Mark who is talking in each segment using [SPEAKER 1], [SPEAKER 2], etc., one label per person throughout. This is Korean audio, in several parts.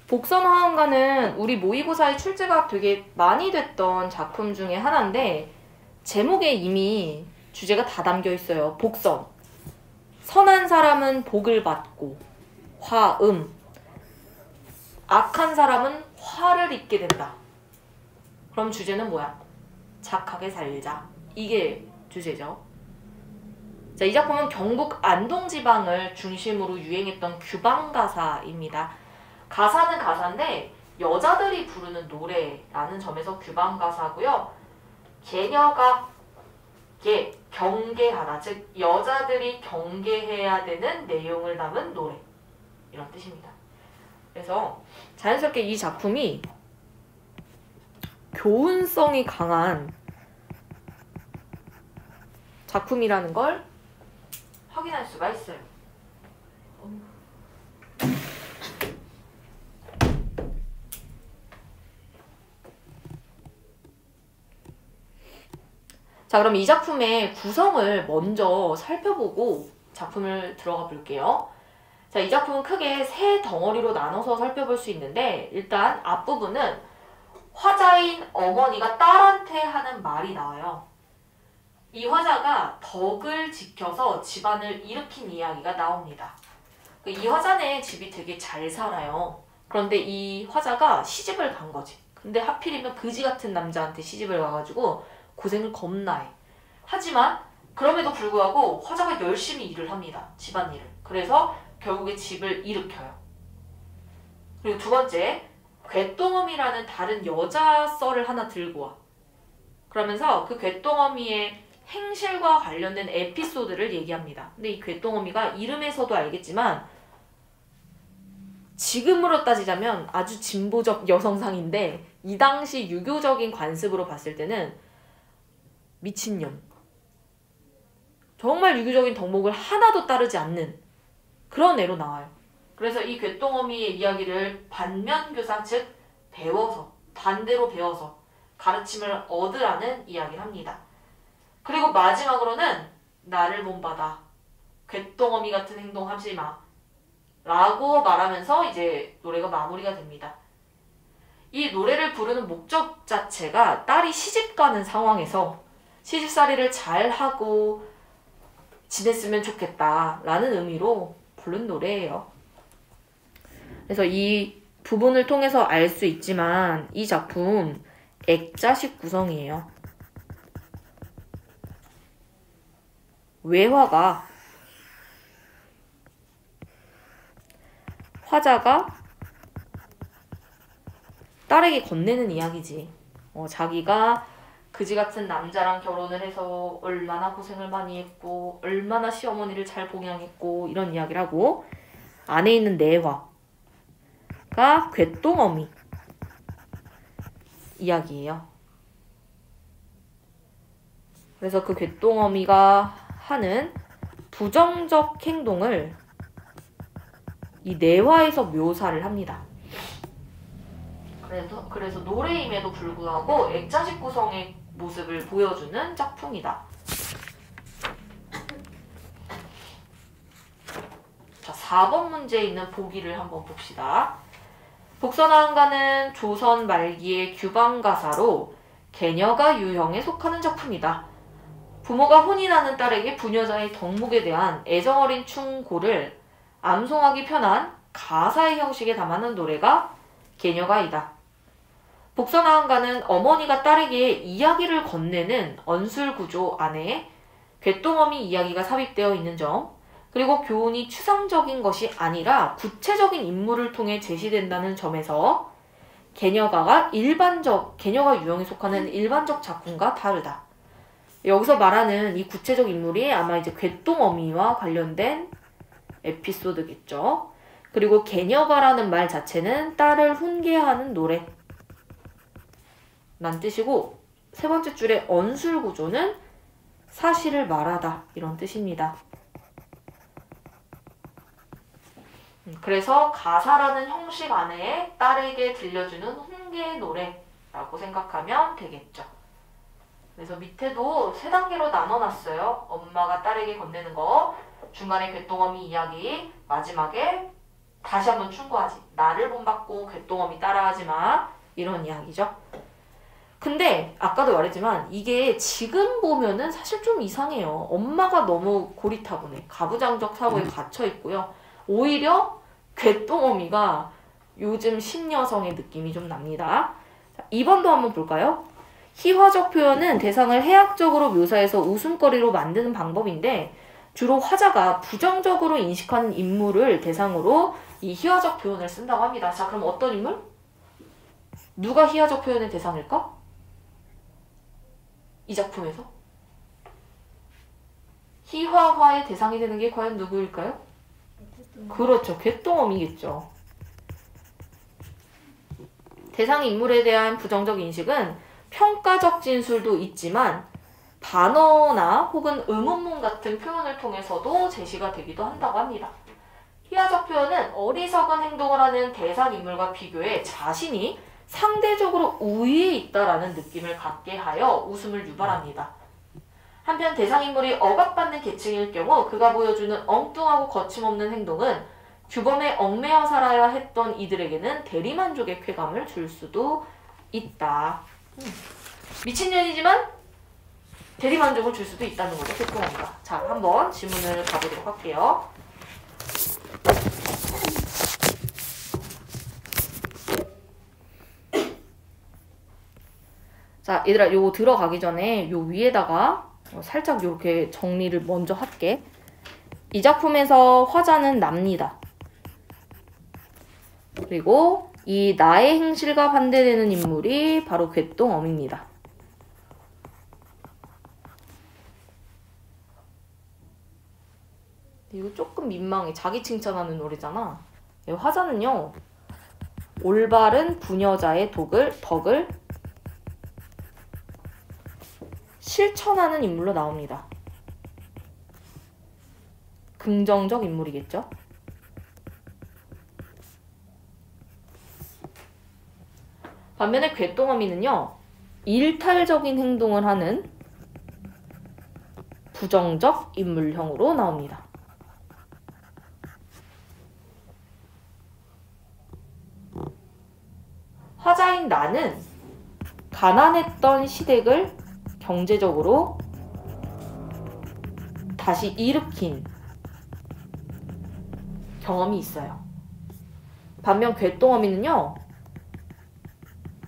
[SPEAKER 1] 복선화음가는 우리 모의고사에 출제가 되게 많이 됐던 작품 중에 하나인데 제목에 이미 주제가 다 담겨 있어요. 복선. 선한 사람은 복을 받고 화음. 악한 사람은 화를 입게 된다. 그럼 주제는 뭐야? 착하게 살자. 이게 주제죠. 자, 이 작품은 경북 안동지방을 중심으로 유행했던 규방가사입니다. 가사는 가사인데 여자들이 부르는 노래라는 점에서 규방가사고요. 개녀가 경계하다, 즉 여자들이 경계해야 되는 내용을 담은 노래, 이런 뜻입니다. 그래서 자연스럽게 이 작품이 교훈성이 강한 작품이라는 걸 확인할 수가 있어요. 자, 그럼 이 작품의 구성을 먼저 살펴보고 작품을 들어가 볼게요. 자, 이 작품은 크게 세 덩어리로 나눠서 살펴볼 수 있는데 일단 앞부분은 화자인 어머니가 딸한테 하는 말이 나와요. 이 화자가 덕을 지켜서 집안을 일으킨 이야기가 나옵니다. 이 화자네 집이 되게 잘 살아요. 그런데 이 화자가 시집을 간 거지. 근데 하필이면 그지 같은 남자한테 시집을 가가지고 고생을 겁나 해. 하지만 그럼에도 불구하고 화자가 열심히 일을 합니다. 집안일을. 그래서 결국에 집을 일으켜요. 그리고 두 번째, 곶동어미라는 다른 여자 썰을 하나 들고 와. 그러면서 그 곶동어미의 행실과 관련된 에피소드를 얘기합니다. 근데 이 곶동어미가 이름에서도 알겠지만 지금으로 따지자면 아주 진보적 여성상인데 이 당시 유교적인 관습으로 봤을 때는 미친년. 정말 유교적인 덕목을 하나도 따르지 않는 그런 애로 나와요. 그래서 이 곶동어미의 이야기를 반면교사, 즉 배워서, 반대로 배워서 가르침을 얻으라는 이야기를 합니다. 그리고 마지막으로는 나를 본받아. 곶동어미 같은 행동 하지 마. 라고 말하면서 이제 노래가 마무리가 됩니다. 이 노래를 부르는 목적 자체가 딸이 시집가는 상황에서 시집살이를 잘하고 지냈으면 좋겠다 라는 의미로 부른 노래예요. 그래서 이 부분을 통해서 알 수 있지만 이 작품 액자식 구성이에요. 외화가 화자가 딸에게 건네는 이야기지. 자기가 그지 같은 남자랑 결혼을 해서 얼마나 고생을 많이 했고 얼마나 시어머니를 잘 봉양했고 이런 이야기를 하고 안에 있는 내화가 곶동어미 이야기예요. 그래서 그 곶동어미가 하는 부정적 행동을 이 내화에서 묘사를 합니다. 그래서 노래임에도 불구하고 액자식 구성의 모습을 보여주는 작품이다. 자, 4번 문제에 있는 보기를 한번 봅시다. 복선화음가는 조선 말기의 규방가사로 개녀가 유형에 속하는 작품이다. 부모가 혼이 나는 딸에게 부녀자의 덕목에 대한 애정어린 충고를 암송하기 편한 가사의 형식에 담아놓은 노래가 개녀가이다. 복선화음가는 어머니가 딸에게 이야기를 건네는 언술구조 안에 곶동어미 이야기가 삽입되어 있는 점, 그리고 교훈이 추상적인 것이 아니라 구체적인 인물을 통해 제시된다는 점에서 개녀가 유형에 속하는 일반적 작품과 다르다. 여기서 말하는 이 구체적 인물이 아마 이제 곶동어미와 관련된 에피소드겠죠. 그리고 개녀가라는 말 자체는 딸을 훈계하는 노래 란 뜻이고, 세 번째 줄의 언술구조는 사실을 말하다 이런 뜻입니다. 그래서 가사라는 형식 안에 딸에게 들려주는 훈계의 노래라고 생각하면 되겠죠. 그래서 밑에도 세 단계로 나눠놨어요. 엄마가 딸에게 건네는 거, 중간에 곶동어미 이야기, 마지막에 다시 한번 충고하지. 나를 본받고 곶동어미 따라하지 마. 이런 이야기죠. 근데 아까도 말했지만 이게 지금 보면은 사실 좀 이상해요. 엄마가 너무 고리타분해. 가부장적 사고에 갇혀 있고요. 오히려 곶동어미가 요즘 신여성의 느낌이 좀 납니다. 자, 2번도 한번 볼까요? 희화적 표현은 대상을 해학적으로 묘사해서 웃음거리로 만드는 방법인데 주로 화자가 부정적으로 인식하는 인물을 대상으로 이 희화적 표현을 쓴다고 합니다. 자, 그럼 어떤 인물? 누가 희화적 표현의 대상일까? 이 작품에서? 희화화의 대상이 되는 게 과연 누구일까요? 그렇죠. 곶동어미겠죠. 대상 인물에 대한 부정적 인식은 평가적 진술도 있지만 반어나 혹은 의문문 같은 표현을 통해서도 제시가 되기도 한다고 합니다. 희화적 표현은 어리석은 행동을 하는 대상 인물과 비교해 자신이 상대적으로 우위에 있다라는 느낌을 갖게 하여 웃음을 유발합니다. 한편 대상 인물이 억압받는 계층일 경우 그가 보여주는 엉뚱하고 거침없는 행동은 규범에 얽매여 살아야 했던 이들에게는 대리만족의 쾌감을 줄 수도 있다. 미친년이지만 대리만족을 줄 수도 있다는 거죠. 곶동어미가. 자, 한번 질문을 가보도록 할게요. 자, 얘들아, 요거 들어가기 전에 요 위에다가 살짝 요렇게 정리를 먼저 할게. 이 작품에서 화자는 납니다. 그리고 이 나의 행실과 반대되는 인물이 바로 곶동어미입니다. 이거 조금 민망해. 자기 칭찬하는 노래잖아. 화자는요. 올바른 부녀자의 덕을 실천하는 인물로 나옵니다. 긍정적 인물이겠죠? 반면에 곶동어미는요. 일탈적인 행동을 하는 부정적 인물형으로 나옵니다. 화자인 나는 가난했던 시댁을 경제적으로 다시 일으킨 경험이 있어요. 반면 곶동어미는요.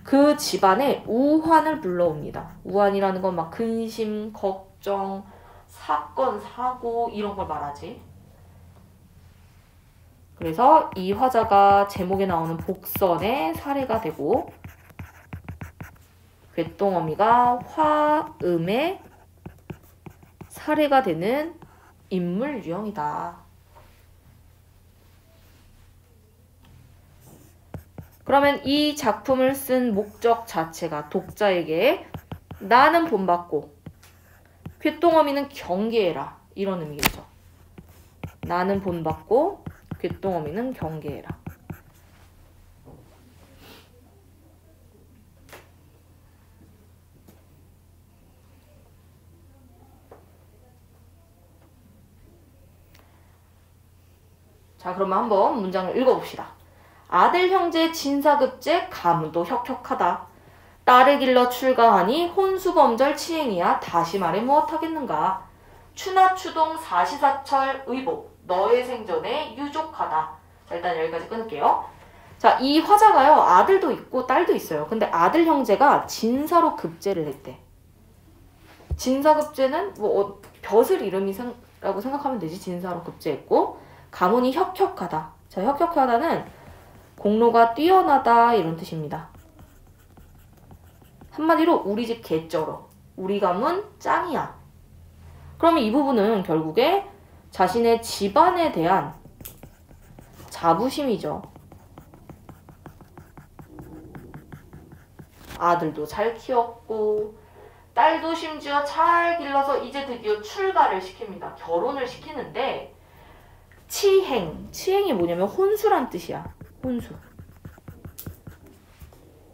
[SPEAKER 1] 그 집안에 우환을 불러옵니다. 우환이라는 건 막 근심, 걱정, 사건, 사고 이런 걸 말하지. 그래서 이 화자가 제목에 나오는 복선의 사례가 되고 곶동어미가 화음의 사례가 되는 인물 유형이다. 그러면 이 작품을 쓴 목적 자체가 독자에게 나는 본받고 곶동어미는 경계해라 이런 의미겠죠. 나는 본받고 곶동어미는 경계해라. 자, 그러면 한번 문장을 읽어봅시다. 아들 형제 진사급제 가문도 혁혁하다. 딸을 길러 출가하니 혼수범절 치행이야 다시 말해 무엇하겠는가. 추나추동 사시사철 의복 너의 생전에 유족하다. 자, 일단 여기까지 끊을게요. 자, 이 화자가요 아들도 있고 딸도 있어요. 근데 아들 형제가 진사로 급제를 했대. 진사급제는 뭐 벼슬 이름이라고 생각하면 되지. 진사로 급제했고 가문이 혁혁하다. 자, 혁혁하다는 공로가 뛰어나다 이런 뜻입니다. 한마디로 우리 집 개쩔어. 우리 가문 짱이야. 그러면 이 부분은 결국에 자신의 집안에 대한 자부심이죠. 아들도 잘 키웠고 딸도 심지어 잘 길러서 이제 드디어 출가를 시킵니다. 결혼을 시키는데 치행이 뭐냐면 혼수란 뜻이야. 혼수.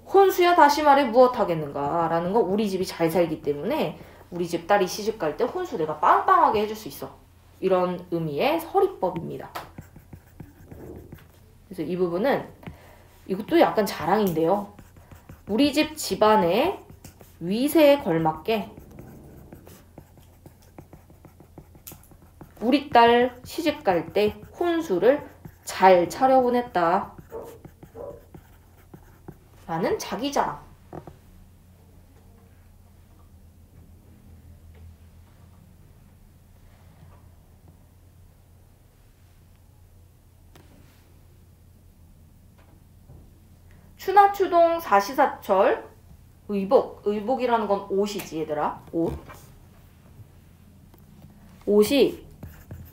[SPEAKER 1] 혼수야 다시 말해 무엇하겠는가 라는 거. 우리 집이 잘 살기 때문에 우리 집 딸이 시집 갈 때 혼수 내가 빵빵하게 해줄 수 있어. 이런 의미의 서리법입니다. 그래서 이 부분은 이것도 약간 자랑인데요. 우리 집 집안의 위세에 걸맞게 우리 딸 시집 갈 때 혼수를 잘 차려보냈다 라는 자기 자랑. 추나추동 사시사철 의복. 의복이라는 건 옷이지 얘들아. 옷. 옷이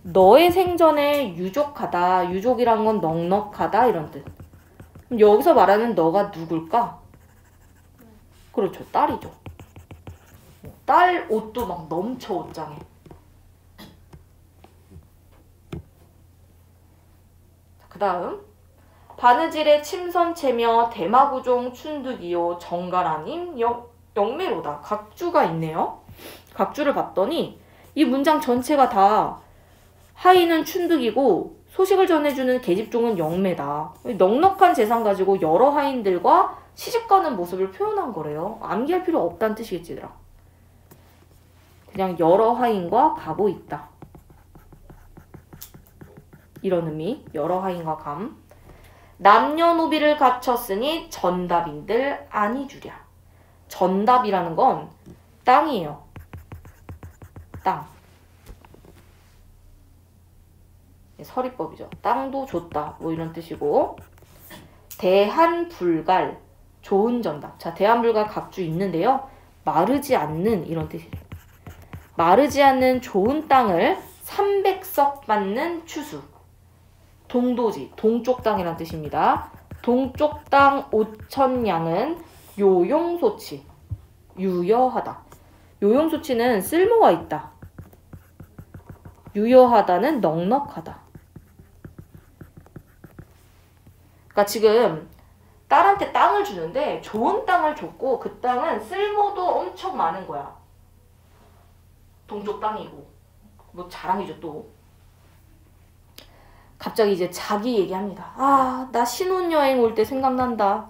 [SPEAKER 1] 너의 생전에 유족하다. 유족이란 건 넉넉하다 이런 뜻. 그럼 여기서 말하는 너가 누굴까? 그렇죠. 딸이죠. 딸 옷도 막 넘쳐 옷장에. 그 다음 바느질의 침선체며 대마구종 춘득이요 정갈아님 영매로다. 각주가 있네요. 각주를 봤더니 이 문장 전체가 다 하인은 춘득이고 소식을 전해주는 계집종은 영매다. 넉넉한 재산 가지고 여러 하인들과 시집가는 모습을 표현한 거래요. 암기할 필요 없다는 뜻이겠지 얘들아. 그냥 여러 하인과 가고 있다. 이런 의미. 여러 하인과 감. 남녀노비를 갖췄으니 전답인들 아니 주랴. 전답이라는 건 땅이에요. 땅. 서리법이죠. 땅도 줬다. 뭐 이런 뜻이고. 대한불갈. 좋은 전답. 자, 대한불갈 각주 있는데요. 마르지 않는 이런 뜻이에요. 마르지 않는 좋은 땅을 300석 받는 추수. 동도지, 동쪽 땅이란 뜻입니다. 동쪽 땅 5,000양은 요용소치, 유여하다. 요용소치는 쓸모가 있다. 유여하다는 넉넉하다. 그러니까 지금 딸한테 땅을 주는데 좋은 땅을 줬고 그 땅은 쓸모도 엄청 많은 거야. 동쪽 땅이고. 뭐 자랑이죠 또. 갑자기 이제 자기 얘기합니다. 아, 나 신혼여행 올 때 생각난다.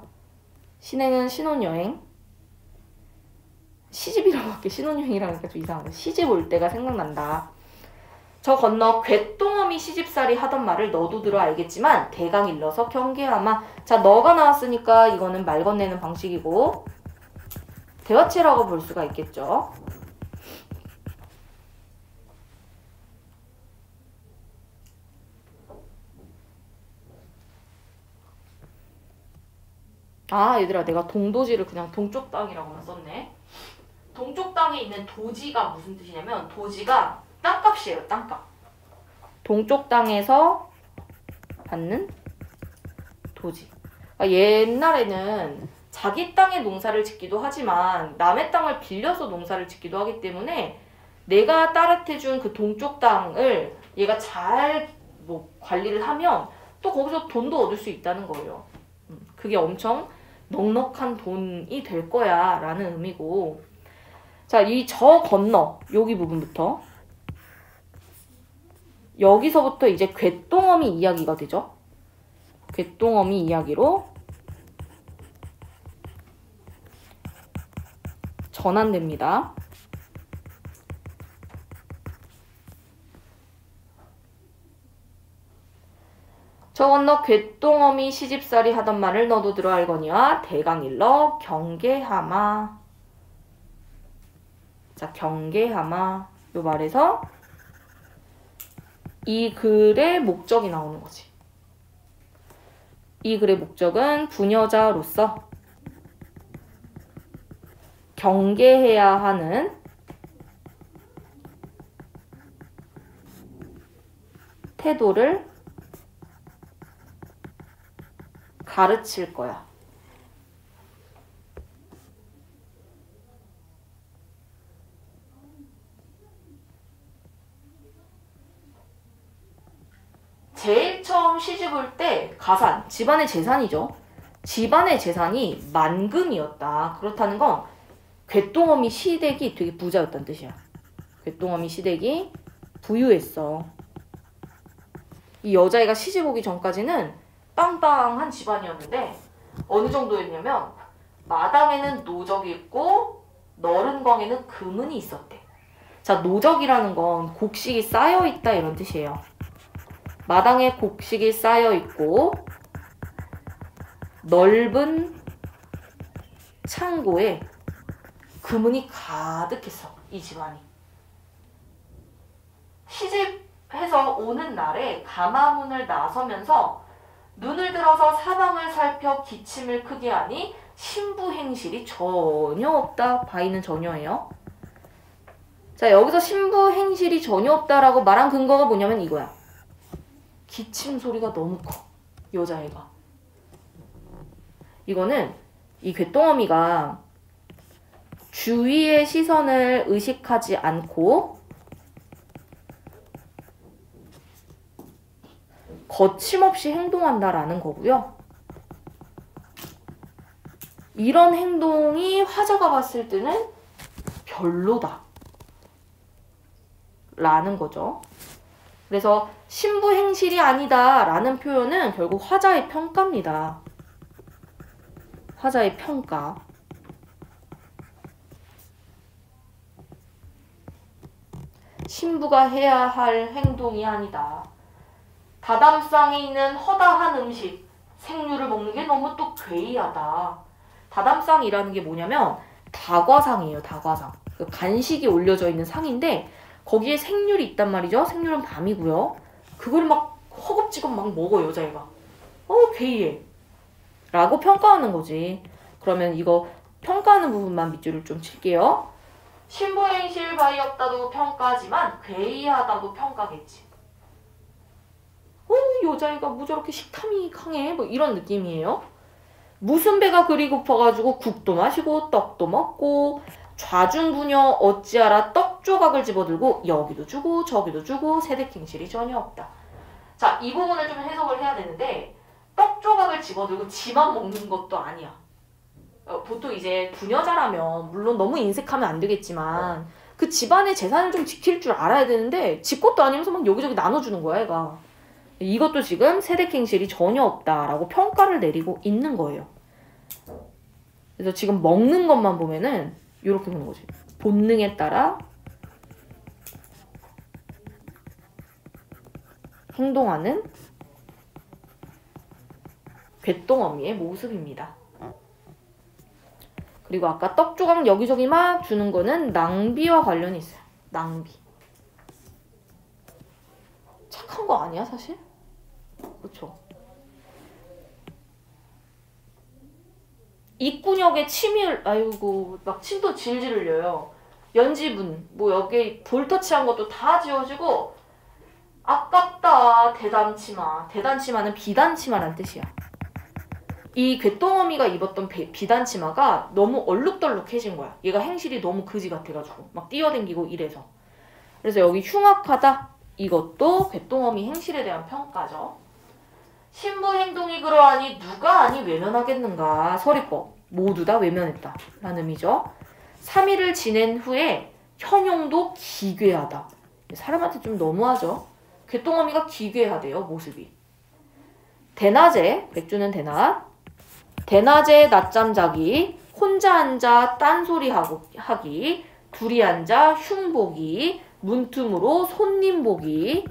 [SPEAKER 1] 신행은 신혼여행. 시집이라고 할게. 신혼여행이라고 하니까 좀 이상하다. 시집 올 때가 생각난다. 저 건너 괵동어미 시집살이 하던 말을 너도 들어 알겠지만 대강 일러서 경계하마. 자, 너가 나왔으니까 이거는 말 건네는 방식이고 대화체라고 볼 수가 있겠죠. 아, 얘들아, 내가 동도지를 그냥 동쪽 땅이라고만 썼네. 동쪽 땅에 있는 도지가 무슨 뜻이냐면 도지가 땅값이에요. 땅값. 동쪽 땅에서 받는 도지. 그러니까 옛날에는 자기 땅에 농사를 짓기도 하지만 남의 땅을 빌려서 농사를 짓기도 하기 때문에 내가 딸한테 준 그 동쪽 땅을 얘가 잘 뭐 관리를 하면 또 거기서 돈도 얻을 수 있다는 거예요. 그게 엄청 넉넉한 돈이 될 거야 라는 의미고. 자, 이 저 건너 여기 부분부터 여기서부터 이제 괵동어미 이야기가 되죠. 괵동어미 이야기로 전환됩니다. 저 건너 괵동어미 시집살이 하던 말을 너도 들어 알거니와 대강일러 경계하마. 자, 경계하마. 요 말에서 이 글의 목적이 나오는 거지. 이 글의 목적은 부녀자로서 경계해야 하는 태도를 가르칠 거야. 제일 처음 시집 올 때 가산, 집안의 재산이죠. 집안의 재산이 만금이었다. 그렇다는 건 괵동어미 시댁이 되게 부자였다는 뜻이야. 괵동어미 시댁이 부유했어. 이 여자애가 시집 오기 전까지는 빵빵한 집안이었는데 어느 정도였냐면 마당에는 노적이 있고 너른 광에는 금은이 있었대. 자, 노적이라는 건 곡식이 쌓여있다 이런 뜻이에요. 마당에 곡식이 쌓여있고 넓은 창고에 금은이 가득했어. 이 집안이. 시집해서 오는 날에 가마문을 나서면서 눈을 들어서 사방을 살펴 기침을 크게 하니 신부행실이 전혀 없다. 바이는 전혀예요. 자, 여기서 신부행실이 전혀 없다라고 말한 근거가 뭐냐면 이거야. 기침 소리가 너무 커. 여자애가. 이거는 이 곶동어미가 주위의 시선을 의식하지 않고 거침없이 행동한다라는 거고요. 이런 행동이 화자가 봤을 때는 별로다 라는 거죠. 그래서 신부행실이 아니다 라는 표현은 결국 화자의 평가입니다. 화자의 평가. 신부가 해야 할 행동이 아니다. 다담상에 있는 허다한 음식, 생류를 먹는 게 너무 또 괴이하다. 다담상이라는 게 뭐냐면 다과상이에요. 다과상. 간식이 올려져 있는 상인데 거기에 생률이 있단 말이죠. 생률은 밤이고요. 그걸 막 허겁지겁 막 먹어 여자애가. 괴이해. 라고 평가하는 거지. 그러면 이거 평가하는 부분만 밑줄을 좀 칠게요. 신부행실 바이 없다도 평가하지만 괴이하다도 평가겠지. 여자애가 뭐 저렇게 식탐이 강해? 뭐 이런 느낌이에요. 무슨 배가 그리 고파가지고 국도 마시고 떡도 먹고 좌중부녀 어찌하라 떡 조각을 집어들고 여기도 주고 저기도 주고 세대행실이 전혀 없다. 자, 이 부분을 좀 해석을 해야 되는데 떡 조각을 집어들고 지만 먹는 것도 아니야. 보통 이제 부녀자라면 물론 너무 인색하면 안 되겠지만 그 집안의 재산을 좀 지킬 줄 알아야 되는데 지 것도 아니면서 막 여기저기 나눠주는 거야 얘가. 이것도 지금 세대행실이 전혀 없다라고 평가를 내리고 있는 거예요. 그래서 지금 먹는 것만 보면은 이렇게 보는 거지. 본능에 따라 행동하는 곶동어미의 모습입니다. 그리고 아까 떡 조각 여기저기 막 주는 거는 낭비와 관련이 있어요. 낭비. 착한 거 아니야 사실? 그렇죠. 입구역에 침을 아이고 막 침도 질질 흘려요. 연지분 뭐 여기 볼터치한 것도 다 지워지고 아깝다. 대단치마. 대단치마는 비단치마란 뜻이야. 이 곶동어미가 입었던 비단치마가 너무 얼룩덜룩해진 거야. 얘가 행실이 너무 그지 같아가지고 막 뛰어댕기고 이래서. 그래서 여기 흉악하다. 이것도 곶동어미 행실에 대한 평가죠. 신부 행동이 그러하니 누가 아니 외면하겠는가. 서리법. 모두 다 외면했다. 라는 의미죠. 3일을 지낸 후에 형용도 기괴하다. 사람한테 좀 너무하죠. 곶동어미가 기괴하대요. 모습이. 대낮에 맥주는 대낮. 대낮에 낮잠 자기. 혼자 앉아 딴소리 하기. 둘이 앉아 흉보기. 문틈으로 손님 보기.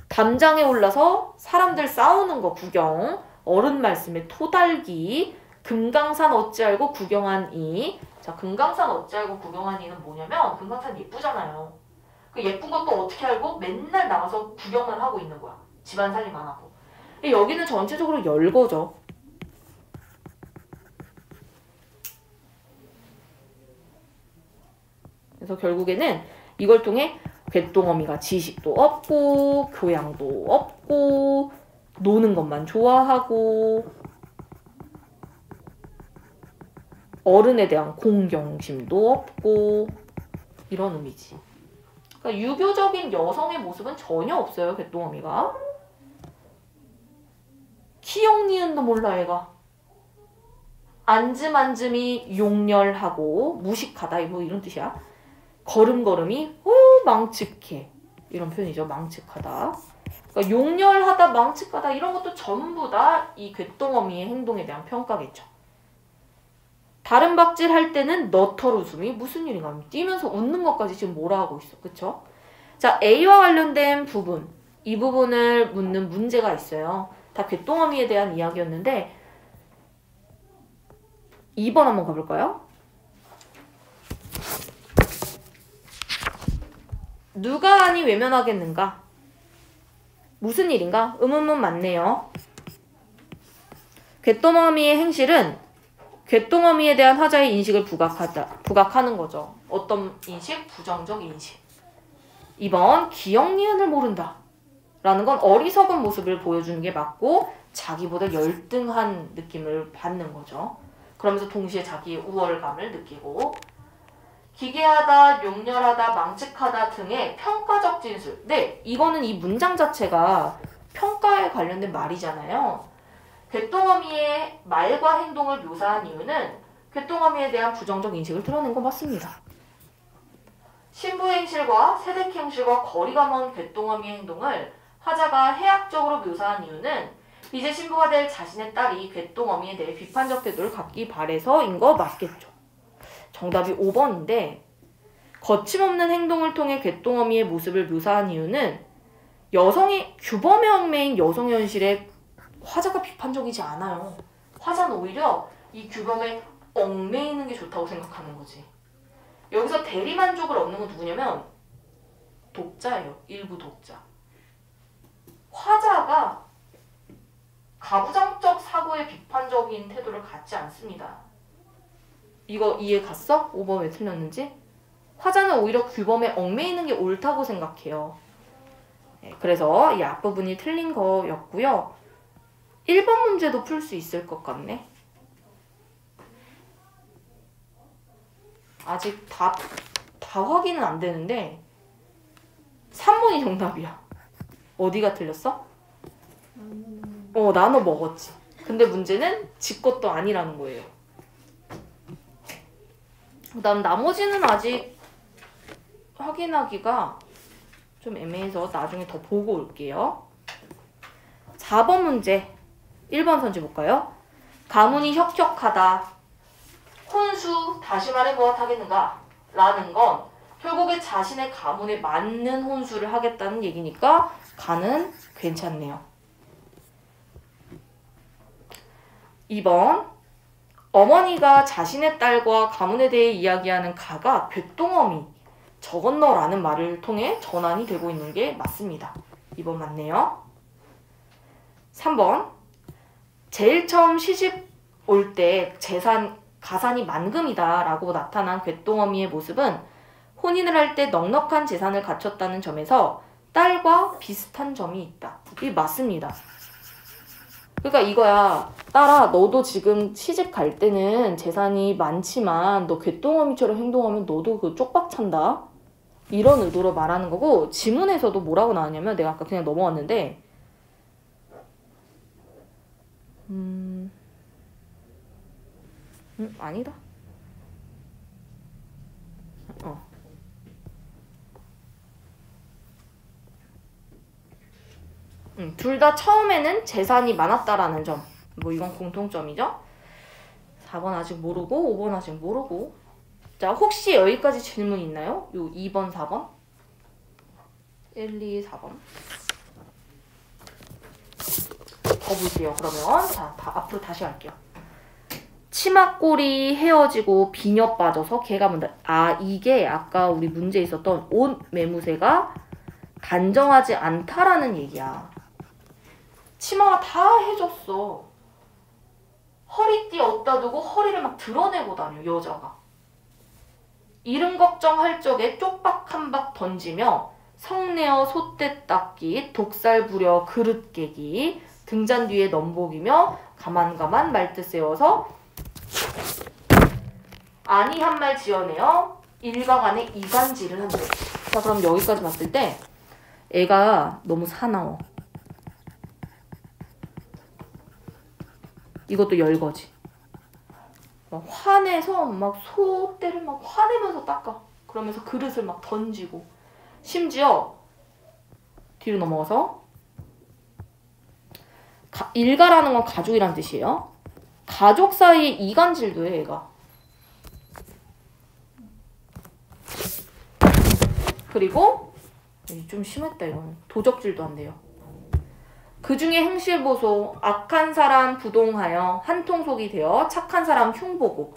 [SPEAKER 1] 담장에 올라서 사람들 싸우는 거 구경. 어른 말씀에 토달기. 금강산 어찌 알고 구경한 이. 자, 금강산 어찌 알고 구경한 이는 뭐냐면 금강산 예쁘잖아요. 그 예쁜 것도 어떻게 알고 맨날 나가서 구경만 하고 있는 거야. 집안 살림만 하고. 여기는 전체적으로 열거죠. 그래서 결국에는 이걸 통해 곶동어미가 지식도 없고 교양도 없고 노는 것만 좋아하고 어른에 대한 공경심도 없고 이런 의미지. 그러니까 유교적인 여성의 모습은 전혀 없어요. 곶동어미가. 키역니은도 몰라 얘가. 앉음이 용렬하고 무식하다 뭐 이런 뜻이야. 걸음걸음이 망측해. 이런 표현이죠. 망측하다. 그러니까 용렬하다, 망측하다 이런 것도 전부 다 이 귓동어미의 행동에 대한 평가겠죠. 다른 박질 할 때는 너털 웃음이 무슨 일인가? 뛰면서 웃는 것까지 지금 뭐라 하고 있어. 그쵸? 자, A와 관련된 부분. 이 부분을 묻는 문제가 있어요. 다 귓동어미에 대한 이야기였는데 2번 한번 가볼까요? 누가 하니 외면하겠는가? 무슨 일인가? 맞네요. 귓동어미의 행실은 귓동어미에 대한 화자의 인식을 부각하는 거죠. 어떤 인식? 부정적 인식. 2번 기억 니은을 모른다 라는 건 어리석은 모습을 보여주는 게 맞고 자기보다 열등한 느낌을 받는 거죠. 그러면서 동시에 자기의 우월감을 느끼고 기괴하다, 용렬하다, 망측하다 등의 평가적 진술. 네, 이거는 이 문장 자체가 평가에 관련된 말이잖아요. 귓동어미의 말과 행동을 묘사한 이유는 귓동어미에 대한 부정적 인식을 드러낸 거 맞습니다. 신부 행실과 세대키 행실과 거리가 먼 귓동어미의 행동을 화자가 해학적으로 묘사한 이유는 이제 신부가 될 자신의 딸이 귓동어미에 대해 비판적 태도를 갖기 바래서인 거 맞겠죠. 정답이 5번인데 거침없는 행동을 통해 귓동어미의 모습을 묘사한 이유는 여성이 규범에 얽매인 여성 현실에 화자가 비판적이지 않아요. 화자는 오히려 이 규범에 얽매이는 게 좋다고 생각하는 거지. 여기서 대리만족을 얻는 건 누구냐면 독자예요. 일부 독자. 화자가 가부장적 사고에 비판적인 태도를 갖지 않습니다. 이거 이해 갔어? 5번 왜 틀렸는지? 화자는 오히려 규범에 얽매이는 게 옳다고 생각해요. 네, 그래서 이 앞부분이 틀린 거였고요. 1번 문제도 풀 수 있을 것 같네. 아직 다 확인은 안 되는데 3번이 정답이야. 어디가 틀렸어? 나눠 먹었지. 근데 문제는 지 것도 아니라는 거예요. 그 다음 나머지는 아직 확인하기가 좀 애매해서 나중에 더 보고 올게요. 4번 문제 1번 선지 볼까요? 가문이 혁혁하다. 혼수 다시 말해 무엇하겠는가? 라는 건 결국에 자신의 가문에 맞는 혼수를 하겠다는 얘기니까 가는 괜찮네요. 2번 어머니가 자신의 딸과 가문에 대해 이야기하는 가가 귓동어미 저건너라는 말을 통해 전환이 되고 있는 게 맞습니다. 2번 맞네요. 3번 제일 처음 시집 올 때 가산이 만금이다 라고 나타난 귓동어미의 모습은 혼인을 할 때 넉넉한 재산을 갖췄다는 점에서 딸과 비슷한 점이 있다. 이게 맞습니다. 그러니까 이거야. 딸아, 너도 지금 시집 갈 때는 재산이 많지만 너 귓동어미처럼 행동하면 너도 그 쪽박 찬다. 이런 의도로 말하는 거고, 지문에서도 뭐라고 나왔냐면 내가 아까 그냥 넘어왔는데 아니다. 둘 다 처음에는 재산이 많았다라는 점. 뭐 이건 공통점이죠. 4번 아직 모르고 5번 아직 모르고. 자, 혹시 여기까지 질문 있나요? 요 2번, 4번? 1, 2, 4번. 더 볼게요. 그러면 자, 앞으로 다시 갈게요. 치마꼬리 헤어지고 비녀 빠져서 개가 문다. 이게 아까 우리 문제 있었던 옷 매무새가 단정하지 않다라는 얘기야. 치마가 다 해줬어. 허리띠 어디다 두고 허리를 막 드러내고 다녀, 여자가. 이름 걱정할 적에 쪽박 한 박 던지며 성내어 소떼 닦기, 독살 부려 그릇 깨기, 등잔 뒤에 넘보기며 가만가만 말뜻 세워서 아니 한 말 지어내어 일가간에 이간질을 한대. 자, 그럼 여기까지 봤을 때 애가 너무 사나워. 이것도 열거지. 막 화내서 막 소떼를 막 화내면서 닦아. 그러면서 그릇을 막 던지고. 심지어 뒤로 넘어가서 일가라는 건 가족이란 뜻이에요. 가족 사이에 이간질도 해, 얘가. 그리고 좀 심했다, 이거는. 도적질도 한대요. 그 중에 행실보소, 악한 사람 부동하여 한통속이 되어 착한 사람 흉보고,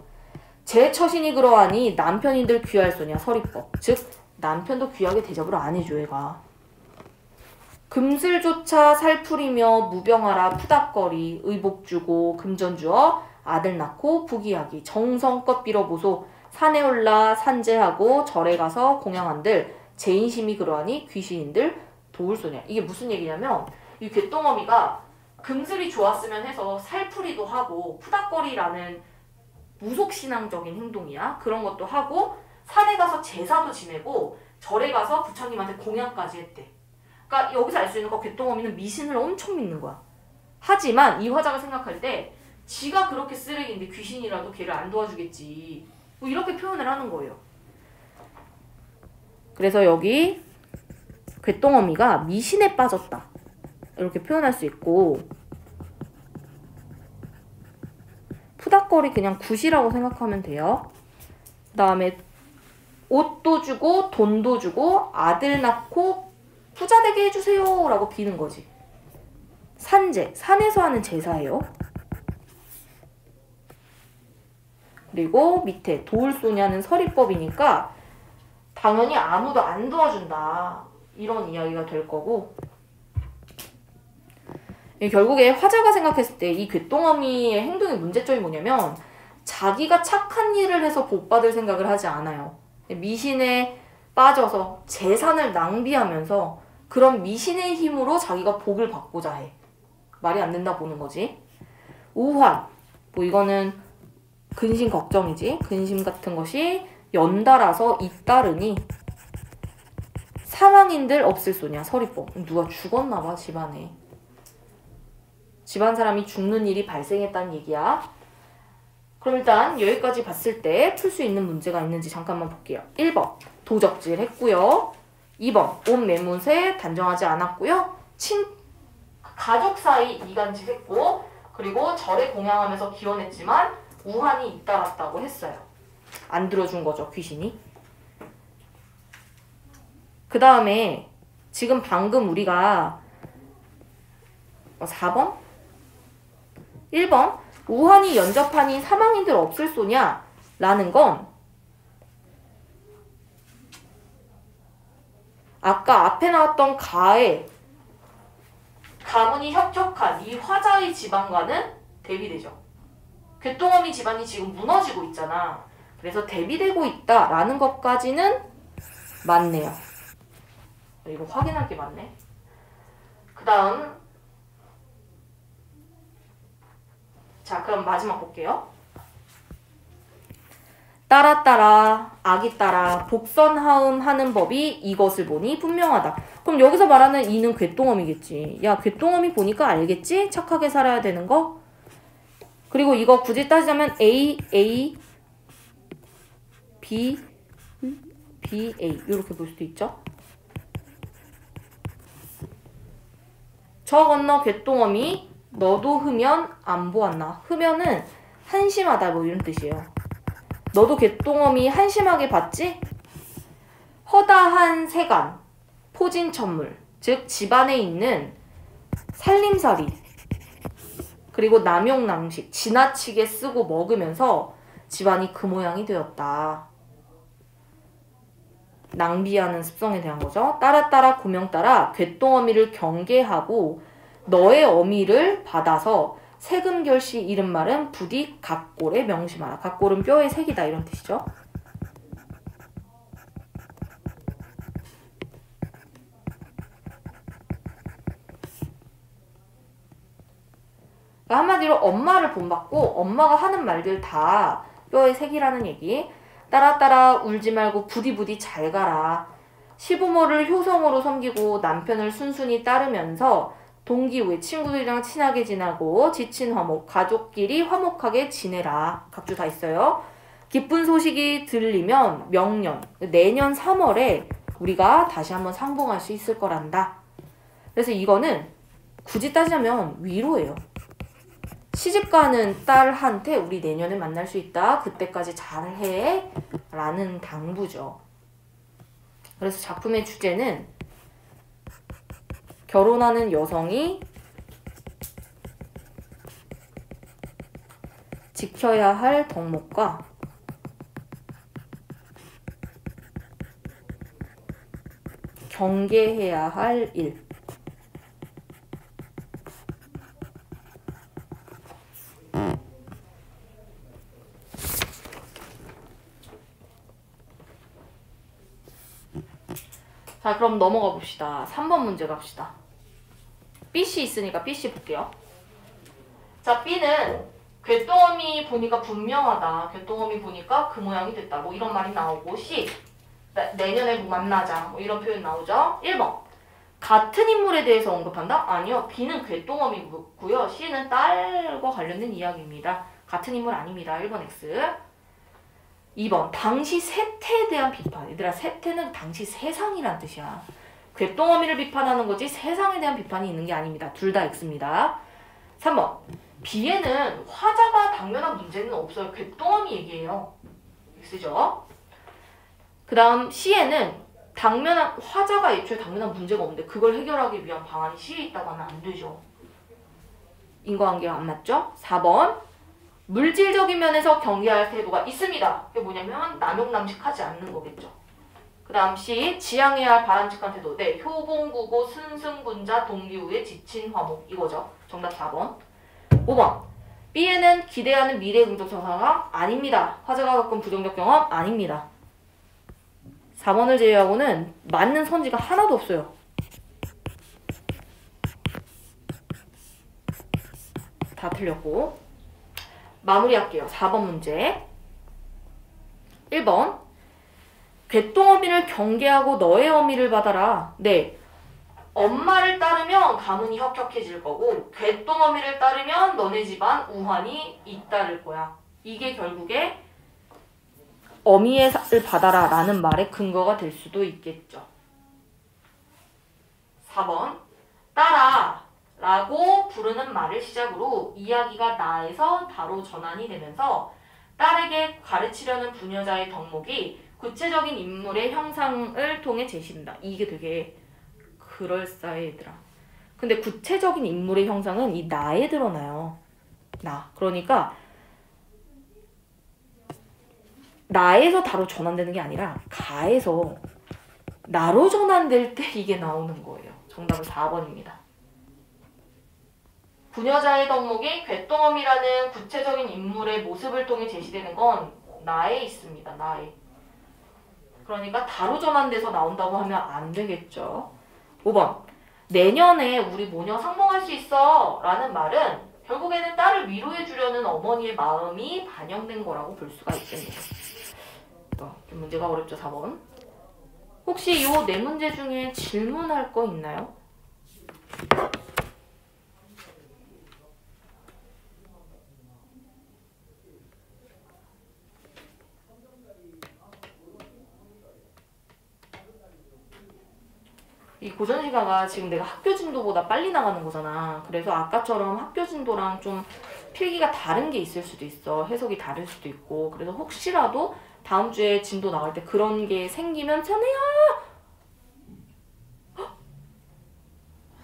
[SPEAKER 1] 제 처신이 그러하니 남편인들 귀할 소냐 서리법. 즉 남편도 귀하게 대접을 안 해줘, 얘가. 금슬조차 살풀이며 무병하라 푸닥거리, 의복 주고 금전 주어 아들 낳고 부귀하기, 정성껏 빌어보소, 산에 올라 산제하고 절에 가서 공양한들 제 인심이 그러하니 귀신인들 도울 소냐. 이게 무슨 얘기냐면 이 곶동어미가 금슬이 좋았으면 해서 살풀이도 하고 푸닥거리라는 무속신앙적인 행동이야. 그런 것도 하고 산에 가서 제사도 지내고 절에 가서 부처님한테 공양까지 했대. 그러니까 여기서 알 수 있는 거, 곶동어미는 미신을 엄청 믿는 거야. 하지만 이 화자가 생각할 때 지가 그렇게 쓰레기인데 귀신이라도 걔를 안 도와주겠지. 뭐 이렇게 표현을 하는 거예요. 그래서 여기 곶동어미가 미신에 빠졌다. 이렇게 표현할 수 있고, 푸닥거리 그냥 굿이라고 생각하면 돼요. 그 다음에 옷도 주고 돈도 주고 아들 낳고 부자 되게 해주세요 라고 비는 거지. 산제, 산에서 하는 제사예요. 그리고 밑에 도울소냐는 서리법이니까 당연히 아무도 안 도와준다, 이런 이야기가 될 거고, 결국에 화자가 생각했을 때 이 곶동어미의 행동의 문제점이 뭐냐면 자기가 착한 일을 해서 복받을 생각을 하지 않아요. 미신에 빠져서 재산을 낭비하면서 그런 미신의 힘으로 자기가 복을 받고자 해. 말이 안 된다 보는 거지. 우환, 뭐 이거는 근심 걱정이지. 근심 같은 것이 연달아서 잇따르니 사망인들 없을 소냐 서리법. 누가 죽었나 봐, 집안에. 집안 사람이 죽는 일이 발생했다는 얘기야. 그럼 일단 여기까지 봤을 때 풀 수 있는 문제가 있는지 잠깐만 볼게요. 1번 도적질 했고요. 2번 옷 매무새 단정하지 않았고요. 가족 사이 이간질 했고, 그리고 절에 공양하면서 기원했지만 우환이 잇따랐다고 했어요. 안 들어준 거죠, 귀신이. 그 다음에 지금 방금 우리가 4번? 1번 우환이 연접하니 사망인들 없을 소냐 라는 건 아까 앞에 나왔던 가문이 혁혁한 이 화자의 집안과는 대비되죠. 곶동어미 집안이 지금 무너지고 있잖아. 그래서 대비되고 있다라는 것까지는 맞네요. 이거 확인할 게 많네. 그 다음, 자 그럼 마지막 볼게요. 따라 악이 따라 복선하음 하는 법이 이것을 보니 분명하다. 그럼 여기서 말하는 이는 곶동어미겠지. 야, 곶동어미 보니까 알겠지? 착하게 살아야 되는 거? 그리고 이거 굳이 따지자면 A, B, A 이렇게 볼 수도 있죠. 저 건너 곶동어미 너도 흡연 안 보았나? 흡연은 한심하다 뭐 이런 뜻이에요. 너도 곶동어미 한심하게 봤지? 허다한 세간, 포진천물, 즉 집안에 있는 살림살이, 그리고 남용낭식, 지나치게 쓰고 먹으면서 집안이 그 모양이 되었다. 낭비하는 습성에 대한 거죠. 따라 고명 따라 곶동어미를 경계하고 너의 어미를 받아서 세금결시 이른 말은 부디 각골에 명심하라. 각골은 뼈의 색이다 이런 뜻이죠. 그러니까 한마디로 엄마를 본받고 엄마가 하는 말들 다 뼈의 색이라는 얘기. 따라 울지 말고 부디 잘 가라. 시부모를 효성으로 섬기고 남편을 순순히 따르면서 동기 후에 친구들이랑 친하게 지나고 지친 화목, 가족끼리 화목하게 지내라. 각주 다 있어요. 기쁜 소식이 들리면 명년, 내년 3월에 우리가 다시 한번 상봉할 수 있을 거란다. 그래서 이거는 굳이 따지자면 위로예요. 시집가는 딸한테 우리 내년에 만날 수 있다. 그때까지 잘해. 라는 당부죠. 그래서 작품의 주제는 결혼하는 여성이 지켜야 할 덕목과 경계해야 할 일. 자, 그럼 넘어가 봅시다. 3번 문제 갑시다. B씨 있으니까 B씨 볼게요. 자, B는 괵동어미 보니까 분명하다. 괵동어미 보니까 그 모양이 됐다. 뭐 이런 말이 나오고, C 내년에 뭐 만나자. 뭐 이런 표현 나오죠. 1번 같은 인물에 대해서 언급한다? 아니요. B는 괵동어미고요. C는 딸과 관련된 이야기입니다. 같은 인물 아닙니다. 1번 X. 2번 당시 세태에 대한 비판. 얘들아, 세태는 당시 세상이란 뜻이야. 괵동어미를 비판하는 거지 세상에 대한 비판이 있는 게 아닙니다. 둘 다 X입니다. 3번 B에는 화자가 당면한 문제는 없어요. 괵동어미 얘기예요. X죠. 그 다음 C에는 화자가 애초에 당면한 문제가 없는데 그걸 해결하기 위한 방안이 C에 있다고 하면 안 되죠. 인과관계가 안 맞죠? 4번 물질적인 면에서 경계할 태도가 있습니다. 그게 뭐냐면 남용남식하지 않는 거겠죠. 그 다음 C 지향해야 할 바람직한 태도. 네, 효봉구고 순승분자 동기후에 지친 화목 이거죠. 정답 4번. 5번 B에는 기대하는 미래 긍정적 상황 아닙니다. 화자가 겪은 부정적 경험 아닙니다. 4번을 제외하고는 맞는 선지가 하나도 없어요. 다 틀렸고. 마무리할게요. 4번 문제. 1번 괵동어미를 경계하고 너의 어미를 받아라. 네, 엄마를 따르면 가문이 혁혁해질 거고 괵동어미를 따르면 너네 집안 우환이 잇따를 거야. 이게 결국에 어미의 삭을 받아라 라는 말의 근거가 될 수도 있겠죠. 4번 딸아 라고 부르는 말을 시작으로 이야기가 나에서 바로 전환이 되면서 딸에게 가르치려는 부녀자의 덕목이 구체적인 인물의 형상을 통해 제시된다. 이게 되게 그럴싸해 얘들아. 근데 구체적인 인물의 형상은 이 나에 드러나요. 나. 그러니까 나에서 바로 전환되는 게 아니라 가에서 나로 전환될 때 이게 나오는 거예요. 정답은 4번입니다. 부녀자의 덕목이 괵동어미라는 구체적인 인물의 모습을 통해 제시되는 건 나에 있습니다. 나에. 그러니까 다로 전환돼서 나온다고 하면 안 되겠죠. 5번 내년에 우리 모녀 상봉할 수 있어 라는 말은 결국에는 딸을 위로해 주려는 어머니의 마음이 반영된 거라고 볼 수가 있겠네요. 좀 문제가 어렵죠. 4번. 혹시 요 네 문제 중에 질문할 거 있나요? 이 고전시가가 지금 내가 학교 진도보다 빨리 나가는 거잖아. 그래서 아까처럼 학교 진도랑 좀 필기가 다른 게 있을 수도 있어. 해석이 다를 수도 있고. 그래서 혹시라도 다음 주에 진도 나갈 때 그런 게 생기면 전해요!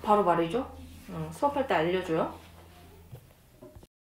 [SPEAKER 1] 바로 말해줘. 수업할 때 알려줘요.